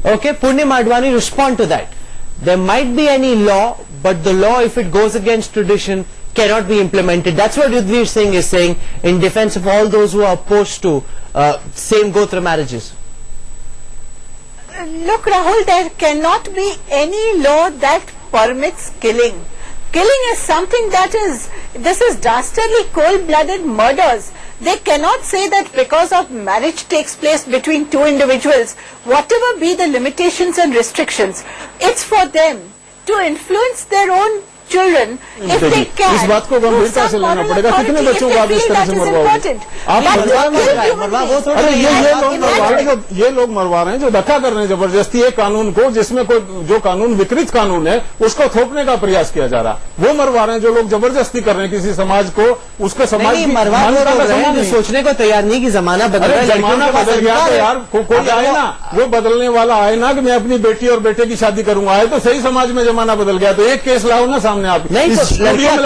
Okay, Purnim Advani respond to that. There might be any law, but the law, if it goes against tradition, cannot be implemented. That's what Yudhvir Singh is saying in defense of all those who are opposed to same Gotra marriages. Look, Rahul, there cannot be any law that permits killing. Killing is something this is dastardly, cold-blooded murders. They cannot say that because of marriage takes place between two individuals, whatever be the limitations and restrictions, it's for them to influence their own children if they can. इस बात को गंभीरता से लेना पड़ेगा। कितने बच्चों को आप इस तरह से मरवाओगे? अरे ये लोग मरवा रहे हैं जो धक्का कर रहे हैं जबरदस्ती एक कानून को, जिसमें कोई जो कानून विकृत कानून है उसको थोपने का प्रयास किया जा रहा, वो मरवा रहे हैं। जो लोग जबरदस्ती कर रहे हैं किसी समाज को, उसको समाज की सोचने को तैयार नहीं कि जमाना बदल गया। जमाना बदल गया तो यार कोई आए ना, वो बदलने वाला आए ना कि मैं अपनी बेटी और बेटे की शादी करूंगा, आए तो सही समाज में जमाना बदल गया तो एक केस लाओ ना सामने आप। नहीं तो लड़कियां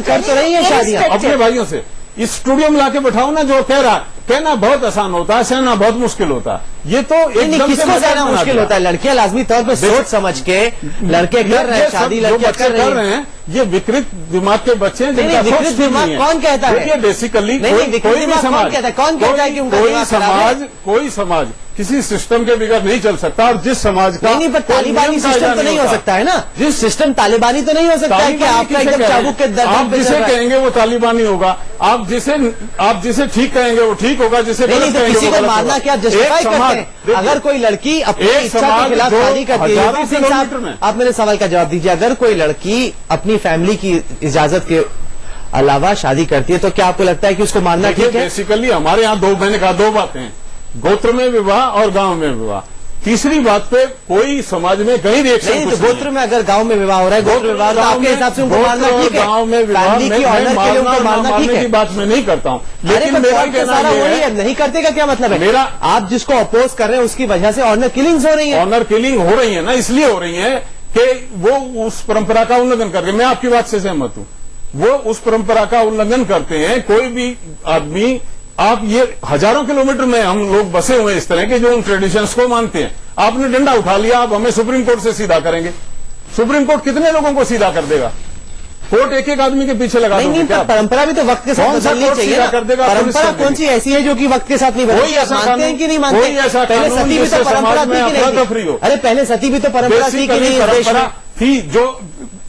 कर तो रही है शादियां अपने भाइयों से, इस स्टूडियो में लाके बैठाओ ना। जो कह रहा कहना बहुत आसान होता है, सहना बहुत मुश्किल होता है। ये तो एकदम किसको सहना मुश्किल होता है? लड़कियां लाजमी तौर पर सोच समझ के लड़के कर रहे हैं शादी, लड़कियां कर रहे हैं। ये विकृत दिमाग के बच्चे हैं जिनका विकृत दिमाग कौन कहता है? बेसिकली कोई भी समाज कहता है, कौन कहता है कि कोई समाज किसी सिस्टम के बगैर नहीं चल सकता। और जिस समाज का नहीं, पर तालिबानी सिस्टम तो नहीं हो सकता है ना। जिस सिस्टम तालिबानी तो नहीं हो सकता है कि आपका एकदम चाबुक के दर्द आप जिसे कहेंगे वो तालिबानी होगा, आप जिसे ठीक कहेंगे वो ठीक होगा, जिसे नहीं तो किसी को मारना क्या जस्टिफाई करते हैं? अगर कोई लड़की अपनी इच्छा के खिलाफ शादी करती है, आप मेरे सवाल का जवाब दीजिए। अगर कोई लड़की अपनी फैमिली की इजाजत के अलावा शादी करती है तो क्या आपको लगता है कि उसको मारना ठीक है? बेसिकली हमारे यहाँ मैंने कहा दो बातें हैं, गोत्र में विवाह और गांव में विवाह। तीसरी बात पे कोई समाज में कहीं रिएक्शन नहीं। तो गोत्र में अगर गांव में विवाह हो रहा है, गोत्र विवाह तो आपके हिसाब से उनको मारना ठीक है? गांव में विवाह मारने की बात मैं नहीं करता हूँ, लेकिन मेरा कहना ये है नहीं करते का क्या मतलब है? मेरा आप जिसको अपोज कर रहे हैं उसकी वजह से ऑनर किलिंग्स हो रही है। ऑनर किलिंग हो रही है ना, इसलिए हो रही है कि वो उस परंपरा का उल्लंघन करके, मैं आपकी बात से सहमत हूँ, वो उस परंपरा का उल्लंघन करते हैं। कोई भी आदमी, आप ये हजारों किलोमीटर में हम लोग बसे हुए इस तरह के जो उन ट्रेडिशंस को मानते हैं। आपने डंडा उठा लिया, आप हमें सुप्रीम कोर्ट से सीधा करेंगे। सुप्रीम कोर्ट कितने लोगों को सीधा कर देगा? कोर्ट एक आदमी के पीछे लगा नहीं, परंपरा भी तो वक्त के साथ बदलनी चाहिए। कर देगा परंपरा कौन सी ऐसी है जो कि वक्त के साथ नहीं बदलती? कोई ऐसा मानते हैं कि नहीं मानते? कोई ऐसा पहले सती भी तो परंपरा थी कि नहीं? अरे पहले सती भी तो परंपरा थी कि नहीं? परंपरा थी, जो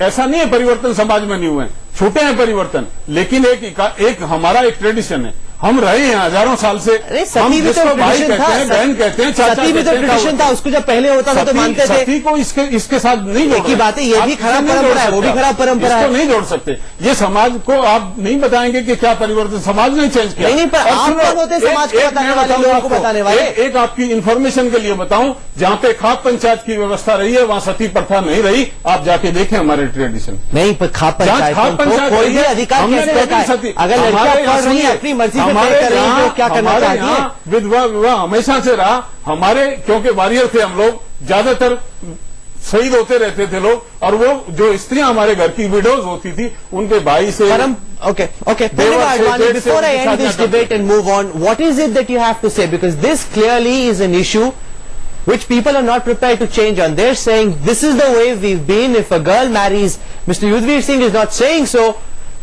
ऐसा नहीं है परिवर्तन समाज में नहीं हुए, छोटे हैं परिवर्तन, लेकिन एक हमारा एक ट्रेडिशन है, हम रहे हैं हजारों साल से। सती भी तो भाई कहते हैं, बहन कहते हैं, चाचा सती भी तो ट्रेडिशन था, उसको जब पहले होता था तो मानते थे। सती को इसके साथ नहीं जोड़ की बात है, ये भी खराब परंपरा है, वो भी खराब परंपरा है, नहीं जोड़ सकते। ये समाज को आप नहीं बताएंगे कि क्या परिवर्तन, समाज ने चेंज किया। नहीं, पर आप कौन होते समाज को बताने वाले, लोगों को बताने वाले? एक आपकी इन्फॉर्मेशन के लिए बताऊं, जहां पे खाप पंचायत की व्यवस्था रही है वहां सती प्रथा नहीं रही। आप जाके देखें हमारे ट्रेडिशन। नहीं, पर खाप पंचायत कोई भी अधिकार कैसे रहता है? अगर लड़कियां पढ़ रही है अपनी मर्जी से तय कर रही है, क्या करना चाहिए? विधवा विवाह हमेशा से रहा हमारे, क्योंकि वॉरियर थे हम लोग, ज्यादातर शहीद होते रहते थे लोग, और वो जो स्त्रियां हमारे घर की विडोज होती थी उनके भाई से। Okay. Before I end this debate and move on, what is it that you have to say? Because this clearly is an issue which people are not prepared to change on. They're saying this is the way we've been. If a girl marries, Mr. Yudhvir Singh is not saying so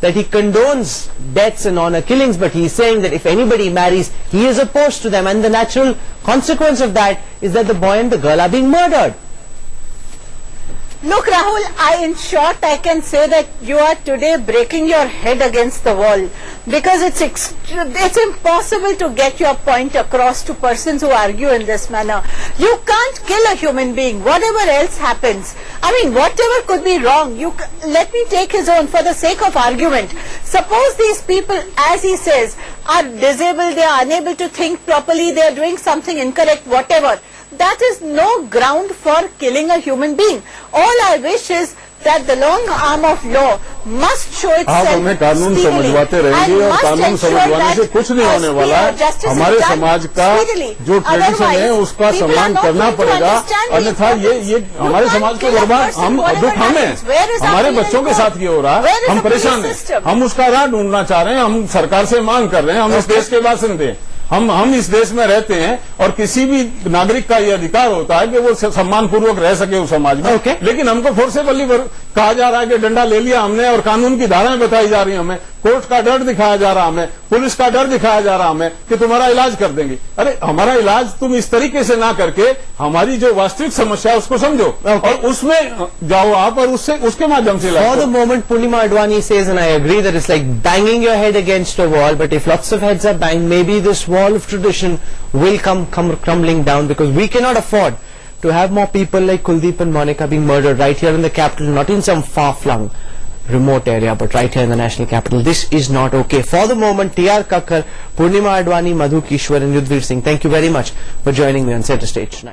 that he condones deaths and honor killings, but he is saying that if anybody marries, he is opposed to them, and the natural consequence of that is that the boy and the girl are being murdered. Look, Rahul, in short, I can say that you are today breaking your head against the wall, because it's impossible to get your point across to persons who argue in this manner. You can't kill a human being, whatever else happens. I mean, whatever could be wrong, let me take his own for the sake of argument. Suppose these people, as he says, are disabled, they are unable to think properly, they are doing something incorrect, whatever. That is no ground for killing a human being. All I wish is that the long arm of law must show itself. आप हमें कानून समझवाते रहेंगे और कानून समझवाने से कुछ नहीं होने वाला है। हमारे समाज का जो ट्रेडिशन है उसका सम्मान करना पड़ेगा, अन्यथा ये हमारे समाज को बर्बाद, हम दुख हमें, हमारे बच्चों के साथ ये हो रहा है, हम परेशान हैं, हम उसका राह ढूंढना चाह रहे हैं, हम सरकार से मांग कर रहे हैं, हम इस देश के बासिंदे हैं, हम इस देश में रहते हैं और किसी भी नागरिक का ये अधिकार होता है कि वो सम्मान पूर्वक रह सके उस समाज में। Okay. लेकिन हमको फोर्सेबली कहा जा रहा है कि डंडा ले लिया हमने और कानून की धाराएं बताई जा रही हैं हमें, कोर्ट का डर दिखाया जा रहा हमें, पुलिस का डर दिखाया जा रहा हमें कि तुम्हारा इलाज कर देंगे। अरे हमारा इलाज तुम इस तरीके से ना करके हमारी जो वास्तविक समस्या है उसको समझो और उसमें जाओ आप और उसके माध्यम से इलाज For the करो। moment, Purnima Advani says, and I agree, that it's like banging your head against a wall, but if lots of heads are banged, maybe this wall of tradition will come crumbling down, because we cannot afford to have more people like Kuldeep and Monica being murdered right here in the capital, not in some far-flung remote area, but right here in the national capital. This is not okay. For the moment, T.R. Kakkar, Purnima Advani, Madhu Kishwar and Yudhvir Singh, thank you very much for joining me on Center Stage tonight.